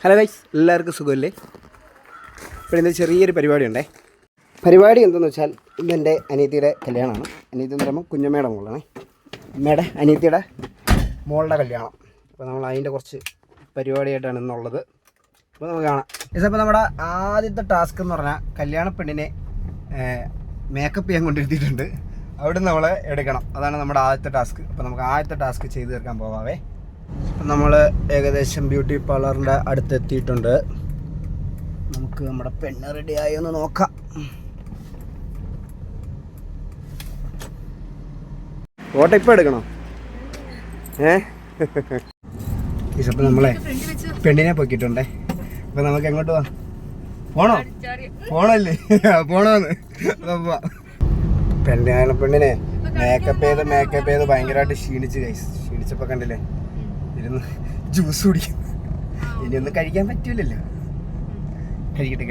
Hello guys, എല്ലാവർക്കും സുഖമല്ലേ? ഇപ്പോൾ ഇന്ന് ചെറിയൊരു പരിപാടിയുണ്ടേ. പരിപാടി എന്തെന്ന് വെച്ചാൽ ഇന്നെൻ്റെ അനിയത്തിയുടെ കല്യാണമാണ്. അനിയത്തി എന്ന് പറയുമ്പോൾ കുഞ്ഞമ്മയുടെ മോളാണ്. അമ്മയുടെ അനിയത്തിയുടെ മോളുടെ കല്യാണം. അപ്പോൾ നമ്മൾ അതിൻ്റെ കുറച്ച് പരിപാടിയായിട്ടാണ് ഇന്നുള്ളത്. അപ്പോൾ നമുക്ക് കാണാം. അപ്പോൾ നമ്മുടെ ആദ്യത്തെ ടാസ്ക് എന്ന് പറഞ്ഞാൽ കല്യാണ പെണ്ണിനെ മേക്കപ്പ് ചെയ്യാൻ കൊണ്ടിരുത്തിയിട്ടുണ്ട്. അവിടെ നിന്ന് നമ്മളെ എടുക്കണം. അതാണ് നമ്മുടെ ആദ്യത്തെ ടാസ്ക്. അപ്പോൾ നമുക്ക് ആദ്യത്തെ ടാസ്ക് ചെയ്ത് തീർക്കാൻ പോകാവേ. അപ്പം നമ്മൾ ഏകദേശം ബ്യൂട്ടി പാർലറിൻ്റെ അടുത്തെത്തിയിട്ടുണ്ട്. നമുക്ക് നമ്മുടെ പെണ്ണ് റെഡിയായി ഒന്ന് നോക്കാം. ഫോട്ടോ ഇപ്പം എടുക്കണോ? അപ്പം നമ്മളെ പെണ്ണിനെ പൊക്കിയിട്ടുണ്ടേ. അപ്പം നമുക്ക് എങ്ങോട്ട് പോവാം? പോണല്ലേ? പോണോന്ന് പെണ്ണിനെ മേക്കപ്പ് ചെയ്ത് ഭയങ്കരമായിട്ട് ക്ഷീണിച്ചപ്പോൾ കണ്ടില്ലേ, ഇരുന്ന് ജ്യൂസ് കുടിക്കും. ഇനിയൊന്നും കഴിക്കാൻ പറ്റൂലല്ലോ. കഴിക്കട്ടെ.